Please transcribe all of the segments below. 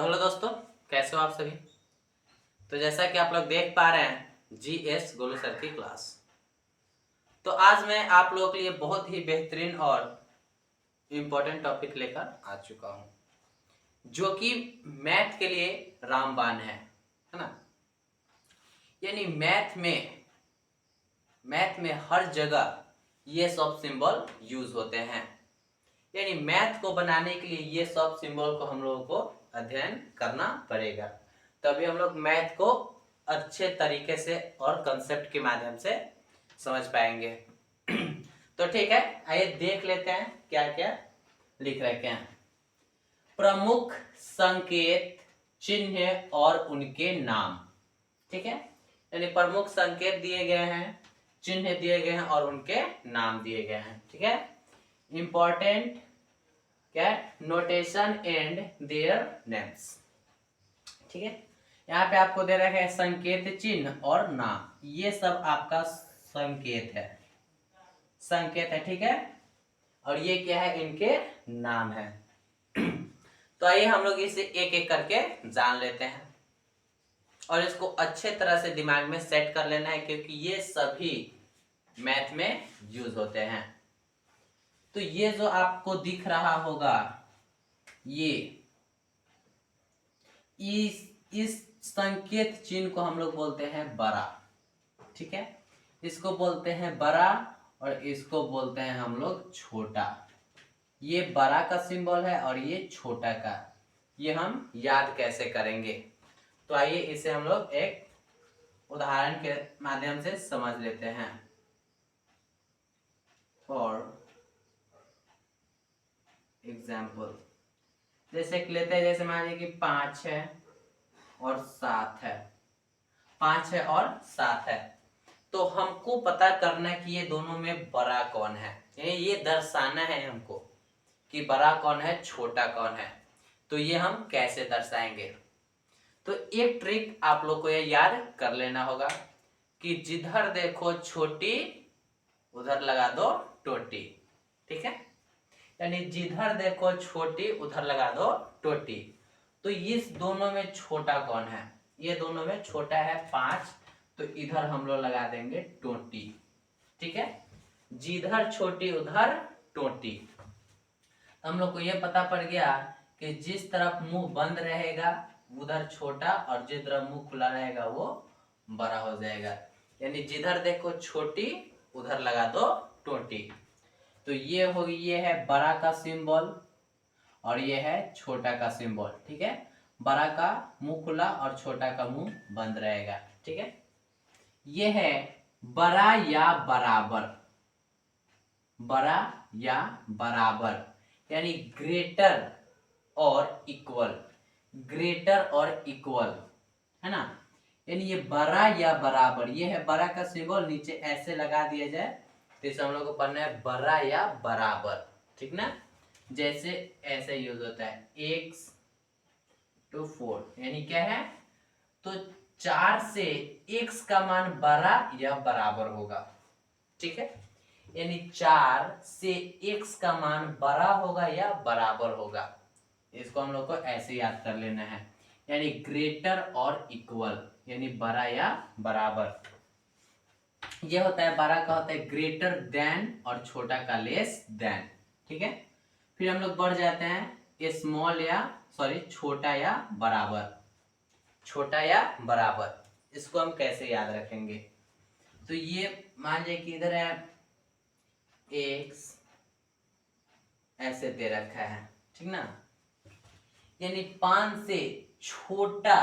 तो हेलो दोस्तों, कैसे हो आप सभी। तो जैसा कि आप लोग देख पा रहे हैं जीएस गोलू सर की क्लास। तो आज मैं आप लोगों के लिए बहुत ही बेहतरीन और इम्पोर्टेंट टॉपिक लेकर आ चुका हूं, जो कि मैथ के लिए रामबाण है ना। यानी मैथ में हर जगह ये सब सिंबल यूज होते हैं। यानी मैथ को बनाने के लिए ये सब सिंबल को हम लोगों को अध्ययन करना पड़ेगा, तभी हम लोग मैथ को अच्छे तरीके से और कंसेप्ट के माध्यम से समझ पाएंगे। तो ठीक है, आइए देख लेते हैं क्या क्या लिख रखे हैं। प्रमुख संकेत, चिन्ह और उनके नाम। ठीक है, यानी प्रमुख संकेत दिए गए हैं, चिन्ह दिए गए हैं और उनके नाम दिए गए हैं। ठीक है, इंपॉर्टेंट क्या नोटेशन एंड देयर नेम्स। ठीक है, यहाँ पे आपको दे रखा है संकेत, चिन्ह और नाम। ये सब आपका संकेत है, ठीक है, और ये क्या है, इनके नाम है। तो आइए हम लोग इसे एक एक करके जान लेते हैं और इसको अच्छे तरह से दिमाग में सेट कर लेना है, क्योंकि ये सभी मैथ में यूज होते हैं। तो ये जो आपको दिख रहा होगा, ये इस संकेत चिन्ह को हम लोग बोलते हैं बड़ा। ठीक है, इसको बोलते हैं बड़ा और इसको बोलते हैं हम लोग छोटा। ये बड़ा का सिंबल है और ये छोटा का। ये हम याद कैसे करेंगे, तो आइए इसे हम लोग एक उदाहरण के माध्यम से समझ लेते हैं। फॉर एग्जाम्पल जैसे कि लेते हैं, जैसे मान लीजिए कि 5 है और 7 है, 5 है और 7 है। तो हमको पता करना है कि ये दोनों में बड़ा कौन है, ये दर्शाना है हमको कि बड़ा कौन है, छोटा कौन है। तो ये हम कैसे दर्शाएंगे, तो एक ट्रिक आप लोग को ये याद कर लेना होगा कि जिधर देखो छोटी उधर लगा दो टोटी। ठीक है, यानी जिधर देखो छोटी उधर लगा दो टोटी। तो इस दोनों में छोटा कौन है, ये दोनों में छोटा है 5, तो इधर हम लोग लगा देंगे टोटी। ठीक है, जिधर छोटी उधर टोटी। हम लोग को ये पता पड़ गया कि जिस तरफ मुंह बंद रहेगा उधर छोटा और जिस तरफ मुंह खुला रहेगा वो बड़ा हो जाएगा। यानी जिधर देखो छोटी उधर लगा दो टोटी। तो ये हो, ये है बड़ा का सिंबल और ये है छोटा का सिंबल। ठीक है, बड़ा का मुंह खुला और छोटा का मुंह बंद रहेगा। ठीक है, ये है बड़ा या बराबर, बड़ा या बराबर, यानी ग्रेटर और इक्वल, ग्रेटर और इक्वल है ना। यानी ये बड़ा या बराबर, ये है बड़ा का सिंबल, नीचे ऐसे लगा दिया जाए तो इसे हम लोग को पढ़ना है बड़ा या बराबर। ठीक ना, जैसे ऐसे यूज होता है x to 4, यानी क्या है, तो 4 से x का मान बड़ा या बराबर होगा। ठीक है, यानी 4 से x का मान बड़ा होगा या बराबर होगा। इसको हम लोग को ऐसे याद कर लेना है, यानी ग्रेटर और इक्वल, यानी बड़ा या बराबर। ये होता है बड़ा का होता है ग्रेटर देन और छोटा का लेस देन। ठीक है, फिर हम लोग बढ़ जाते हैं स्मॉल या छोटा या बराबर, छोटा या बराबर। इसको हम कैसे याद रखेंगे, तो ये मान लीजिए कि इधर है x ऐसे दे रखा है। ठीक ना, यानी 5 से छोटा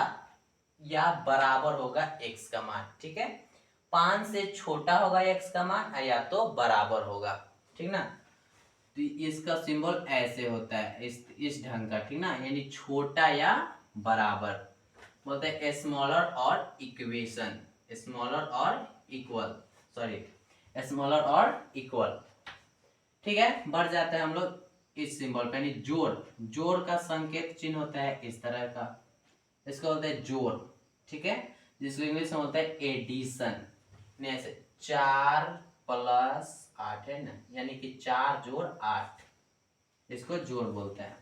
या बराबर होगा x का मान। ठीक है, 5 से छोटा होगा x का मान या तो बराबर होगा। ठीक ना, तो इसका सिंबल ऐसे होता है, इस ढंग का। ठीक ना, यानी छोटा या बराबर बोलते हैं स्मॉलर और इक्वेशन, स्मॉलर और इक्वल, स्मॉलर और इक्वल। ठीक है, बढ़ जाता है हम लोग इस सिंबल पे, यानी जोड़। जोड़ का संकेत चिन्ह होता है इस तरह का, इसको बोलते हैं जोड़। ठीक है, जिसको इंग्लिश में बोलते हैं एडिशन। ऐसे 4 + 8 है ना, यानी कि 4 + 8, इसको जोड़ बोलते हैं।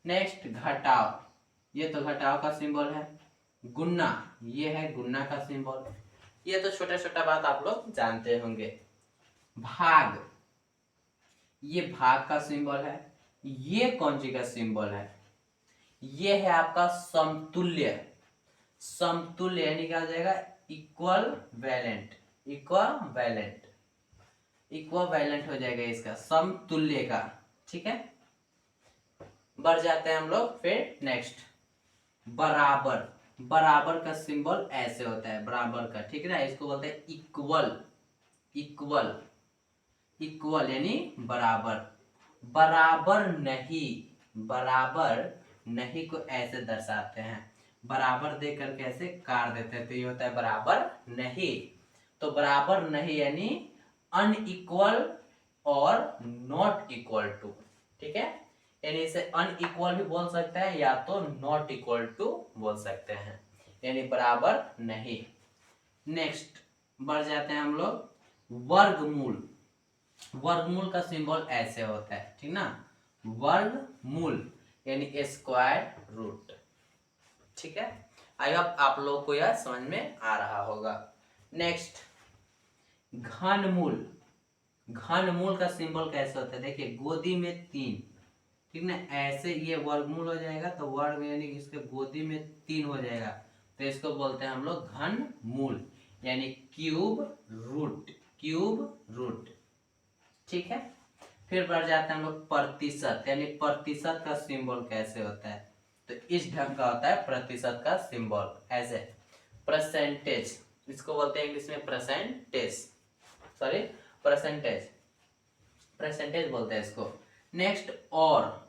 नेक्स्ट घटाव, ये तो घटाव का सिंबल है। गुन्ना, ये है गुन्ना का सिंबल। ये तो छोटा छोटा बात आप लोग जानते होंगे। भाग, ये भाग का सिंबल है। ये कौन सी का सिंबल है? ये है आपका समतुल्य। समतुल्य यानी क्या हो जाएगा? Equivalent, equivalent, equivalent हो जाएगा इसका, समतुल्य का। ठीक है, बढ़ जाते हैं हम लोग फिर नेक्स्ट। बराबर, बराबर का सिंबल ऐसे होता है, बराबर का, ठीक है ना। इसको बोलते हैं इक्वल, इक्वल, इक्वल यानी बराबर। बराबर नहीं, बराबर नहीं को ऐसे दर्शाते हैं, बराबर दे करके ऐसे कार देते हैं, तो ये होता है बराबर नहीं। तो बराबर नहीं यानी अनइक्वल और नॉट इक्वल टू, ठीक है। यानी इसे अनइक्वल भी बोल सकते हैं या तो नॉट इक्वल टू बोल सकते हैं, यानी बराबर नहीं। नेक्स्ट बढ़ जाते हैं हम लोग। वर्गमूल, वर्गमूल का सिंबल ऐसे होता है, ठीक ना। वर्गमूल यानी स्क्वायर रूट, ठीक है। आई होप आप लोग को यह समझ में आ रहा होगा। नेक्स्ट घनमूल, घनमूल का सिंबल कैसे होता है? देखिए गोदी में 3, ठीक ना, ऐसे ये वर्गमूल हो जाएगा, तो वर्ग यानी इसके गोदी में 3 हो जाएगा, तो इसको बोलते हैं हम लोग घनमूल यानी क्यूब रूट, क्यूब रूट, ठीक है। फिर बढ़ जाते हैं हम लोग प्रतिशत, यानी प्रतिशत का सिंबल कैसे होता है? तो इस ढंग का होता है प्रतिशत का सिंबल, ऐसे परसेंटेज, इसको बोलते हैं इंग्लिश में परसेंटेज, सॉरी परसेंटेज, परसेंटेज बोलते हैं इसको। नेक्स्ट और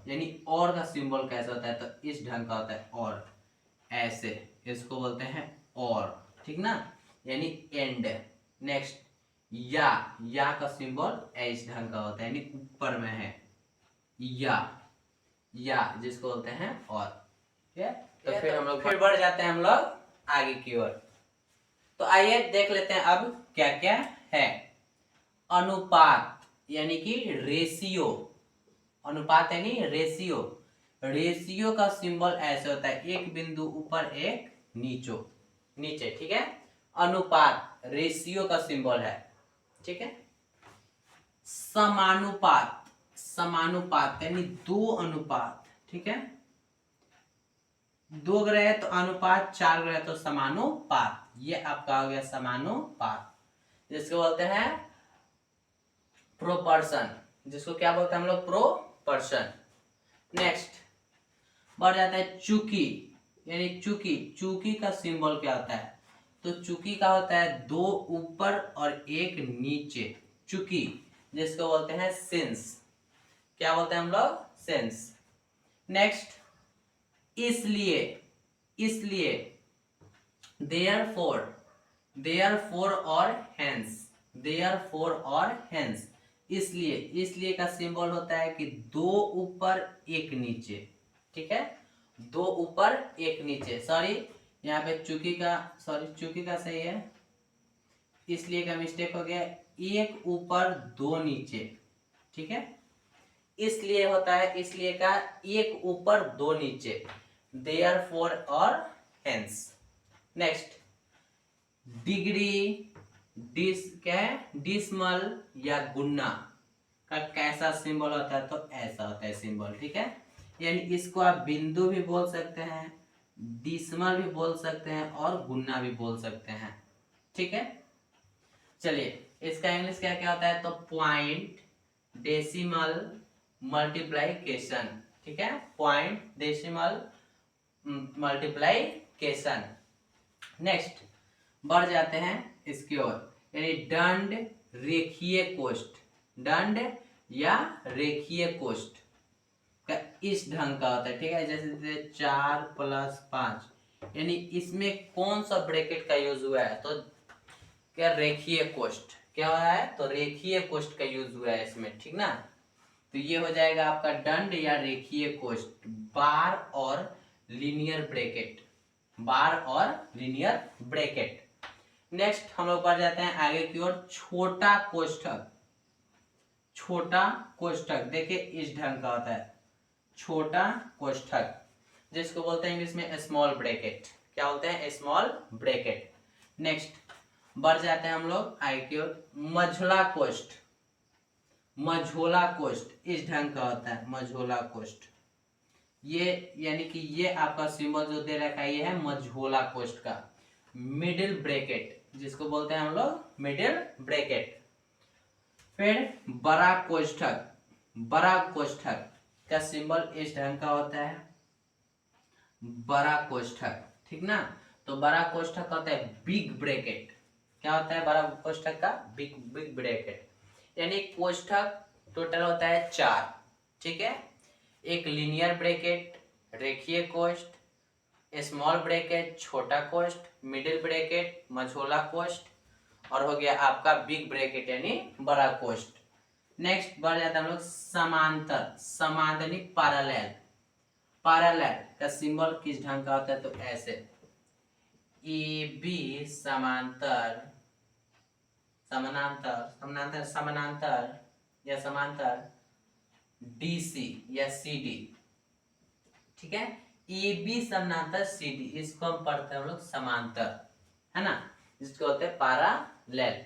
यानी और का सिंबल कैसे होता है? तो इस ढंग का होता है, और ऐसे, इसको बोलते हैं और, ठीक ना, यानी एंड। नेक्स्ट या का सिंबल इस ढंग का होता है, यानी ऊपर में है, या जिसको बोलते हैं और, ठीक है। तो फिर हम लोग फिर बढ़ जाते हैं हम लोग आगे की ओर। तो आइए देख लेते हैं अब क्या क्या है। अनुपात यानी कि रेशियो, अनुपात यानी रेशियो, रेशियो का सिंबल ऐसे होता है, एक बिंदु ऊपर एक नीचे, ठीक है। अनुपात रेशियो का सिंबल है, ठीक है। समानुपात, समानुपात यानी 2 अनुपात, ठीक है। 2 ग्रह तो अनुपात, 4 ग्रह तो समानुपात, ये आपका हो गया समानुपात, जिसको बोलते हैं प्रोपर्शन, जिसको क्या बोलते हैं हम लोग? प्रोपर्शन। नेक्स्ट बढ़ जाता है चूकी, यानी चूकी, चूकी का सिंबल क्या होता है? तो चूकी का होता है 2 ऊपर और 1 नीचे, चूकी, जिसको बोलते हैं सेंस, क्या बोलते हैं हम लोग? सेंस। नेक्स्ट इसलिए, इसलिए, देयरफॉर, देयरफॉर और हेंस, देयरफॉर और हेंस, इसलिए, इसलिए का सिंबल होता है कि 2 ऊपर 1 नीचे, ठीक है। 2 ऊपर 1 नीचे, सॉरी यहाँ पे चूकी का, सॉरी चूकी का सही है, इसलिए का मिस्टेक हो गया, 1 ऊपर 2 नीचे, ठीक है। इसलिए होता है, इसलिए का 1 ऊपर 2 नीचे, देयरफॉर और हेंस। नेक्स्ट डिग्री, क्या है? डिसमल या गुन्ना का कैसा सिंबल होता है? तो ऐसा होता है सिंबल, ठीक है। यानी इसको आप बिंदु भी बोल सकते हैं, डिसमल भी बोल सकते हैं और गुन्ना भी बोल सकते हैं, ठीक है। चलिए इसका इंग्लिश क्या क्या होता है? तो पॉइंट, डेसिमल, मल्टीप्लाइकेशन, ठीक है। Point, decimal, multiplication. नेक्स्ट बढ़ जाते हैं इसकी ओर, यानी दंड, रेखीय कोष्ठ, दंड या रेखीय कोष्ठ का इस ढंग का होता है, ठीक है। जैसे 4 + 5, यानी इसमें कौन सा ब्रैकेट का यूज हुआ है? तो क्या रेखीय कोष्ठ, क्या हुआ है? तो रेखीय कोष्ठ का यूज हुआ है इसमें, ठीक ना। तो ये हो जाएगा आपका दंड या रेखीय कोष्ठ, बार और लीनियर ब्रैकेट, बार और लीनियर ब्रैकेट। नेक्स्ट हम लोग बढ़ जाते हैं आगे की ओर, छोटा कोष्ठक, छोटा कोष्ठक देखिए इस ढंग का होता है, छोटा कोष्ठक, जिसको बोलते हैं इंग्लिश में स्मॉल ब्रैकेट। क्या बोलते हैं? Small bracket. नेक्स्ट बढ़ जाते हैं हम लोग आगे की ओर। मझोला कोष्ठ, मझोला कोष्ठ इस ढंग का होता है, मझोला कोष्ठ। ये यानी कि ये आपका सिंबल जो दे रखा है ये है मझोला कोष्ठ का। मिडिल ब्रैकेट, जिसको बोलते हैं हम लोग मिडिल ब्रैकेट। फिर बड़ा कोष्ठक, बड़ा कोष्ठक का सिंबल इस ढंग का होता है, बड़ा कोष्ठक, ठीक ना। तो बड़ा कोष्ठक होता है बिग ब्रैकेट। क्या होता है बड़ा कोष्ठक का? Big big bracket. यानी कोष्ठक टोटल होता है 4, ठीक है। एक लीनियर ब्रैकेट, रेखीय कोष्ठ, स्मॉल ब्रैकेट छोटा कोष्ठ, मिडिल ब्रैकेट मझोला कोष्ठ, और हो गया आपका बिग ब्रैकेट यानी बड़ा कोष्ठ। नेक्स्ट बढ़ जाता है हम लोग समांतर, समांतरिक पैरेलल। पैरेलल का सिंबल किस ढंग का होता है? तो ऐसे ए बी समांतर, समानांतर, समानांतर, समानांतर या समांतर डी सी या सी डी, ठीक है। ए बी समानांतर सी डी, इसको हम पढ़ते हैं हम लोग समांतर, है ना, जिसको होते हैं पैरेलल।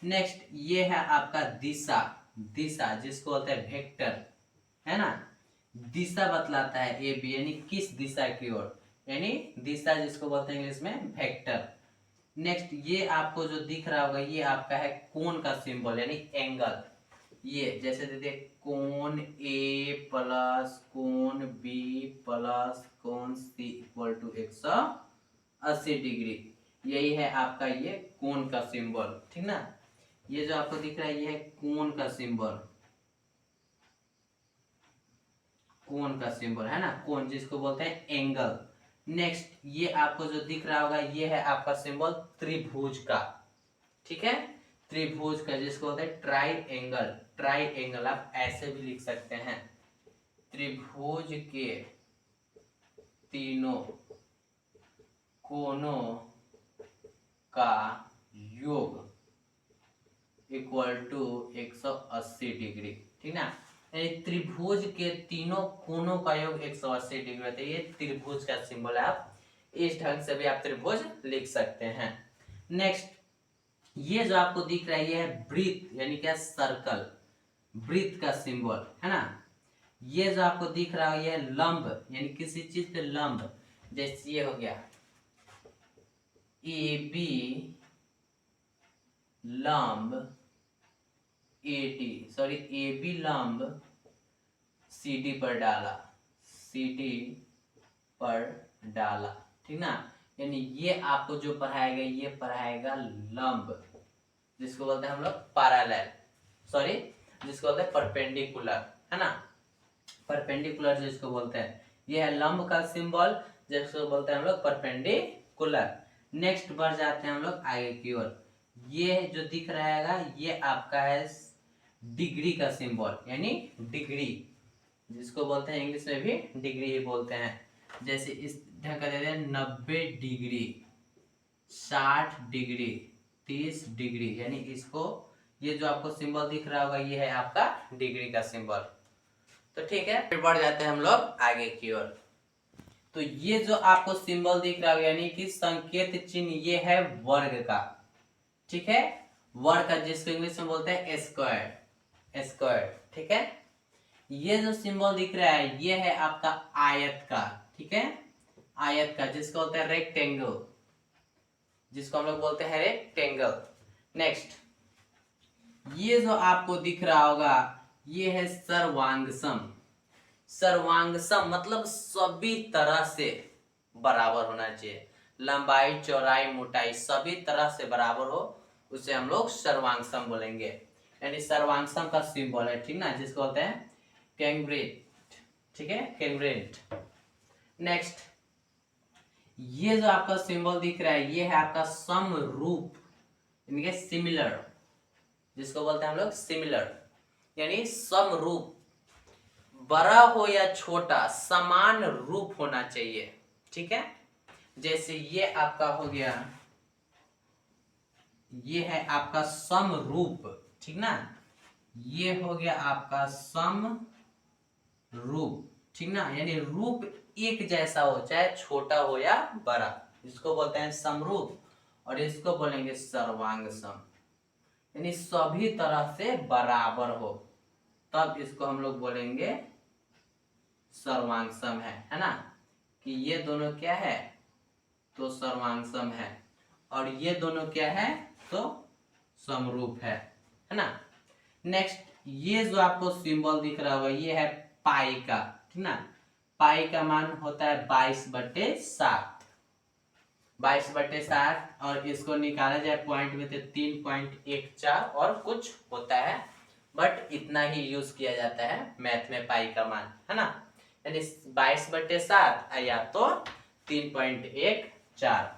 नेक्स्ट ये है आपका दिशा, दिशा जिसको होते हैं वेक्टर, है ना। दिशा बतलाता है ए बी यानी किस दिशा की ओर, यानी दिशा जिसको बोलते हैं इंग्लिश में वेक्टर। नेक्स्ट ये आपको जो दिख रहा होगा ये आपका है कोण का सिंबल यानी एंगल। ये जैसे दे दिए कोण ए प्लस कोण बी प्लस कोण सी इक्वल टू 180 डिग्री, यही है आपका ये कोण का सिंबल, ठीक ना। ये जो आपको दिख रहा है ये है कोण का सिंबल, कोण का सिंबल, है ना, कोण जिसको बोलते हैं एंगल। नेक्स्ट ये आपको जो दिख रहा होगा ये है आपका सिंबल त्रिभुज का, ठीक है, त्रिभुज का जिसको बोलते हैं ट्राई एंगल। ट्राई एंगल आप ऐसे भी लिख सकते हैं, त्रिभुज के तीनों कोणों का योग इक्वल टू 180 डिग्री, ठीक ना। त्रिभुज के तीनों कोणों का योग 180 डिग्री होता है, ये त्रिभुज का सिंबल है। आप इस ढंग से भी आप त्रिभुज लिख सकते हैं। नेक्स्ट ये जो आपको दिख रहा है ये है वृत्त यानी क्या? सर्कल, वृत्त का सिंबल, है ना। ये जो आपको दिख रहा है ये है लंब यानी किसी चीज पे लंब, जैसे ये हो गया ए बी लंब A D, sorry A B लंब सी डी पर डाला, सी डी पर डाला, ठीक ना। यानी ये आपको जो पढ़ाएगा ये पढ़ाएगा लंब, जिसको बोलते हैं हम लोग पैरेलल, सॉरी जिसको बोलते हैं परपेंडिकुलर, है ना, परपेंडिकुलर जिसको बोलते हैं, ये है लंब का सिंबल जिसको बोलते हैं हम लोग परपेंडिकुलर। नेक्स्ट बढ़ जाते हैं हम लोग आगे की ओर। ये जो दिख रहेगा ये आपका है डिग्री का सिंबल यानी डिग्री, जिसको बोलते हैं इंग्लिश में भी डिग्री ही बोलते हैं। जैसे इस ढंग का देते हैं 90 डिग्री, 60 डिग्री, 30 डिग्री, यानी इसको ये जो आपको सिंबल दिख रहा होगा ये है आपका डिग्री का सिंबल। तो ठीक है, फिर बढ़ जाते हैं हम लोग आगे की ओर। तो ये जो आपको सिंबल दिख रहा होगा यानी कि संकेत चिन्ह ये है वर्ग का, ठीक है, वर्ग का जिसको इंग्लिश में बोलते हैं स्क्वायर, स्क्वायर, ठीक है। ये जो सिंबल दिख रहा है ये है आपका आयत का, ठीक है, आयत का जिसको बोलते हैं रेक्टेंगल, जिसको हम लोग बोलते हैं रेक्टेंगल। नेक्स्ट ये जो आपको दिख रहा होगा ये है सर्वांगसम, सर्वांगसम मतलब सभी तरह से बराबर होना चाहिए, लंबाई चौड़ाई मोटाई सभी तरह से बराबर हो, उसे हम लोग सर्वांगसम बोलेंगे, यानी सर्वांगसम का सिंबल है, ठीक ना, जिसको बोलते हैं कैंग्रेट, ठीक है, कैंग्रेट। नेक्स्ट ये जो आपका सिंबल दिख रहा है ये है आपका समरूप यानी कि सिमिलर, जिसको बोलते हैं हम लोग सिमिलर, यानी समरूप, बड़ा हो या छोटा समान रूप होना चाहिए, ठीक है। जैसे ये आपका हो गया, ये है आपका समरूप, ठीक ना, ये हो गया आपका समरूप, ठीक ना, यानी रूप एक जैसा हो, चाहे छोटा हो या बड़ा, इसको बोलते हैं समरूप। और इसको बोलेंगे सर्वांग सम, यानी सभी तरह से बराबर हो, तब इसको हम लोग बोलेंगे सर्वांग सम है ना। कि ये दोनों क्या है, तो सर्वांग सम है, और ये दोनों क्या है, तो समरूप है ना। नेक्स्ट, ये जो आपको सिंबल दिख रहा होगा ये है पाई का, ठीक ना। पाई का मान होता है 22/7, 22/7, और इसको निकाला जाए पॉइंट में तो 3.14 और कुछ होता है, बट इतना ही यूज किया जाता है मैथ में पाई का मान, है ना। यानी 22/7 या तो 3.14।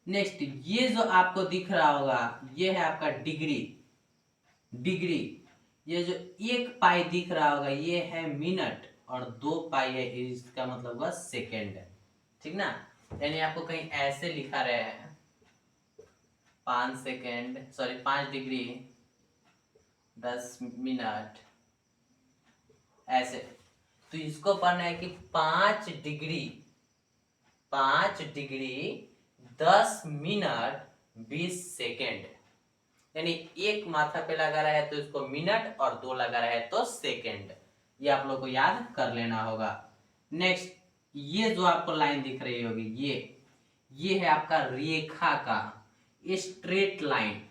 नेक्स्ट, ये जो आपको दिख रहा होगा ये है आपका डिग्री, डिग्री। ये जो 1 पाई दिख रहा होगा ये है मिनट, और 2 पाई है इसका मतलब हुआ सेकेंड, ठीक ना। यानी आपको कहीं ऐसे लिखा रहे हैं 5 सेकेंड, सॉरी 5 डिग्री 10 मिनट, ऐसे। तो इसको पढ़ना है कि 5 डिग्री 10 मिनट 20 सेकेंड, यानी 1 माथा पे लगा रहा है तो इसको मिनट, और 2 लगा रहा है तो सेकेंड। ये आप लोग को याद कर लेना होगा। नेक्स्ट, ये जो आपको लाइन दिख रही होगी ये है आपका रेखा का स्ट्रेट लाइन,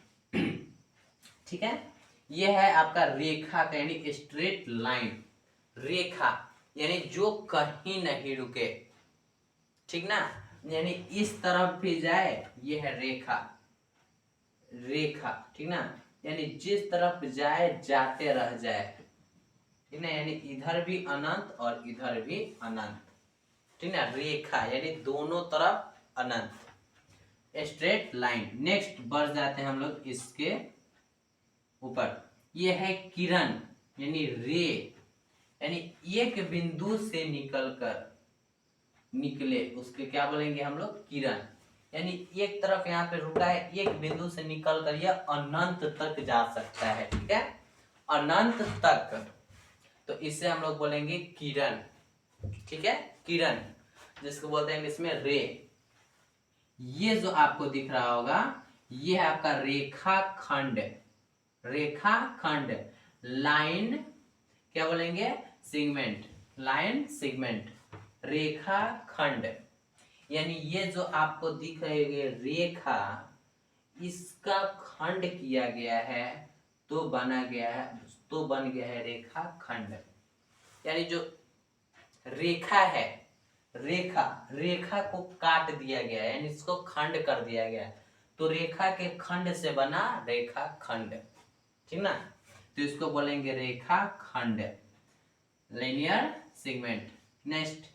ठीक है। ये है आपका रेखा का यानी स्ट्रेट लाइन, रेखा यानी जो कहीं नहीं रुके, ठीक ना। यानी इस तरफ भी जाए ये है रेखा, रेखा, ठीक ना। यानी जिस तरफ जाए जाते रह जाए, ठीक ना। यानी इधर भी अनंत और इधर भी अनंत, ठीक ना। रेखा यानी दोनों तरफ अनंत, स्ट्रेट लाइन। नेक्स्ट बढ़ जाते हैं हम लोग इसके ऊपर, ये है किरण यानी रे, यानी एक बिंदु से निकलकर निकले उसके क्या बोलेंगे हम लोग, किरण। यानी एक तरफ यहाँ पे रुका है, एक बिंदु से निकलकर यह अनंत तक जा सकता है, ठीक है, अनंत तक, तो इसे हम लोग बोलेंगे किरण, ठीक है, किरण, जिसको बोलते हैं इसमें रे। ये जो आपको दिख रहा होगा ये है आपका रेखा खंड, रेखा खंड, लाइन क्या बोलेंगे, सेगमेंट, लाइन सेगमेंट, रेखा खंड। यानी ये जो आपको दिख रही है रेखा, इसका खंड किया गया है तो बना गया है, तो बन गया है रेखा खंड। यानी जो रेखा है, रेखा, रेखा को काट दिया गया है, यानी इसको खंड कर दिया गया है, तो रेखा के खंड से बना रेखा खंड, ठीक ना। तो इसको बोलेंगे रेखा खंड, लिनियर सेगमेंट। नेक्स्ट,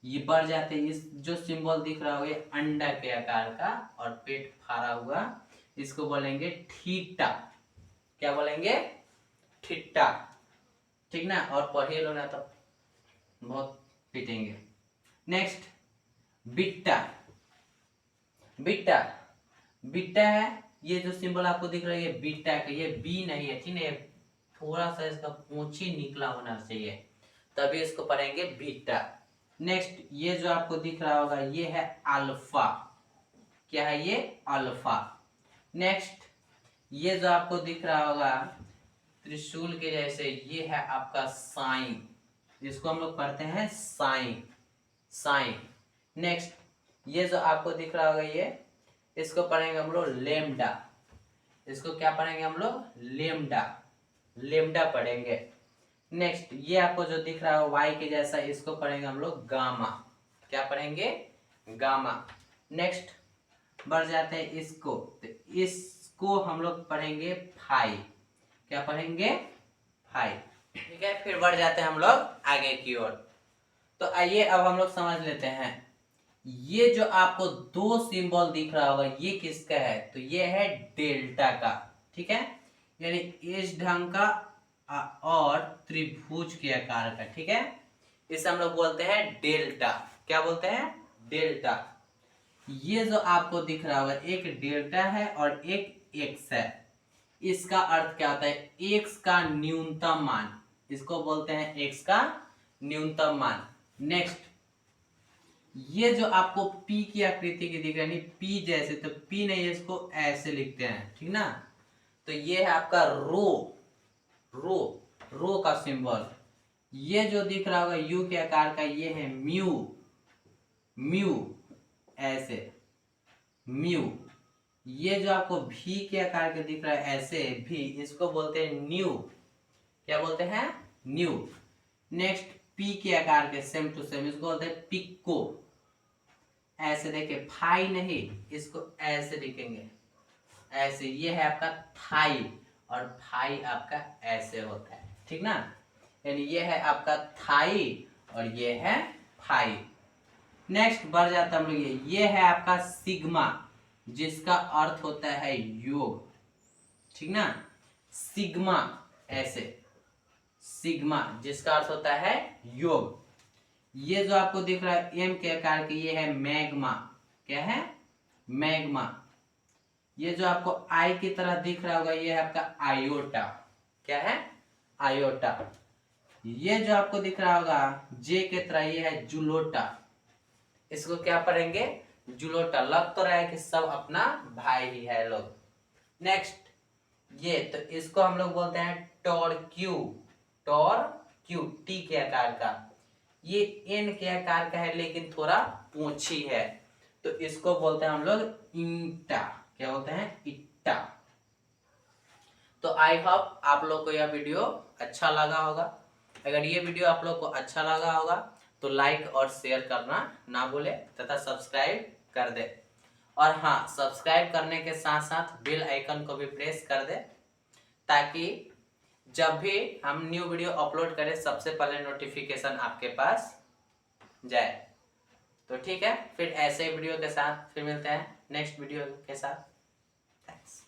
ये बढ़ जाते हैं, इस जो सिंबल दिख रहा होगा अंडा के आकार का और पेट फाड़ा हुआ, इसको बोलेंगे थीटा, क्या बोलेंगे, थीटा, ठीक ना। और पढ़िए लो ना तो बहुत पिटेंगे। नेक्स्ट, बिट्टा, बिट्टा, बिट्टा है, ये जो सिंबल आपको दिख रहा है ये बिट्टा का, ये बी नहीं है, ठीक है, थोड़ा सा इसका पूंछी निकला होना चाहिए, तभी इसको पढ़ेंगे बीटा। नेक्स्ट, ये जो आपको दिख रहा होगा ये है अल्फा, क्या है ये, अल्फा। नेक्स्ट, ये जो आपको दिख रहा होगा त्रिशूल के जैसे, ये है आपका साइन, जिसको हम लोग पढ़ते हैं साइन, साइन। नेक्स्ट, ये जो आपको दिख रहा होगा ये, इसको पढ़ेंगे हम लोग लेमडा, इसको क्या पढ़ेंगे हम लोग, लेमडा, लेमडा पढ़ेंगे। नेक्स्ट, ये आपको जो दिख रहा है वाई के जैसा, इसको पढ़ेंगे हम लोग गामा, क्या पढ़ेंगे, गामा। नेक्स्ट बढ़ जाते हैं इसको, तो इसको हम लोग पढ़ेंगे फाई, क्या पढ़ेंगे, फाई, ठीक है। फिर बढ़ जाते हैं हम लोग आगे की ओर। तो आइए अब हम लोग समझ लेते हैं, ये जो आपको 2 सिंबल दिख रहा होगा ये किसका है, तो ये है डेल्टा का, ठीक है, यानी इस ढंग का और त्रिभुज के आकार का, ठीक है, इसे हम लोग बोलते हैं डेल्टा, क्या बोलते हैं, डेल्टा। ये जो आपको दिख रहा होगा एक डेल्टा है और एक एक्स है, इसका अर्थ क्या होता है, एक्स का न्यूनतम मान, इसको बोलते हैं एक्स का न्यूनतम मान। नेक्स्ट, ये जो आपको P की आकृति की दिख रही है, P जैसे, तो P नहीं, इसको ऐसे लिखते हैं, ठीक ना। तो ये है आपका रो का सिंबल। ये जो दिख रहा होगा U के आकार का, ये है म्यू, ऐसे म्यू। ये जो आपको V के आकार के दिख रहा है ऐसे V, इसको बोलते हैं न्यू। क्या बोलते हैं? न्यू। नेक्स्ट, P के आकार के सेम टू सेम, इसको बोलते हैं पिक्को। ऐसे देखिए, फाई नहीं, इसको ऐसे लिखेंगे, ऐसे। ये है आपका थाई, और फाई आपका ऐसे होता है, ठीक ना। यानी ये है आपका थाई और ये है फाई। नेक्स्ट बढ़ जाता हम लोग, ये है आपका सिग्मा, जिसका अर्थ होता है योग, ठीक ना। सिग्मा, ऐसे सिग्मा, जिसका अर्थ होता है योग। ये जो आपको दिख रहा है एम के आकार की, ये है मैग्मा। क्या है? मैग्मा। ये जो आपको आई की तरह दिख रहा होगा, ये है आपका आयोटा। क्या है? आयोटा। ये जो आपको दिख रहा होगा जे के तरह, ये है जुलोटा। इसको क्या पढ़ेंगे? जुलोटा। लग तो रहा है कि सब अपना भाई ही है लोग। नेक्स्ट, ये तो इसको हम लोग बोलते हैं टॉर्क्यू। टॉर्क्यू, टी के आकार का। ये एन के आकार का है, लेकिन थोड़ा पूंछी है, तो इसको बोलते हैं हम लोग ईंटा। क्या बोलते हैं? इट्टा। तो आई होप आप लोग को यह वीडियो अच्छा लगा होगा। अगर ये वीडियो आप लोग को अच्छा लगा होगा तो लाइक और शेयर करना ना भूले, तथा सब्सक्राइब कर दे। और हाँ, सब्सक्राइब करने के साथ साथ बेल आइकन को भी प्रेस कर दे, ताकि जब भी हम न्यू वीडियो अपलोड करें सबसे पहले नोटिफिकेशन आपके पास जाए। तो ठीक है, फिर ऐसे वीडियो के साथ फिर मिलते हैं नेक्स्ट वीडियो के साथ। थैंक्स।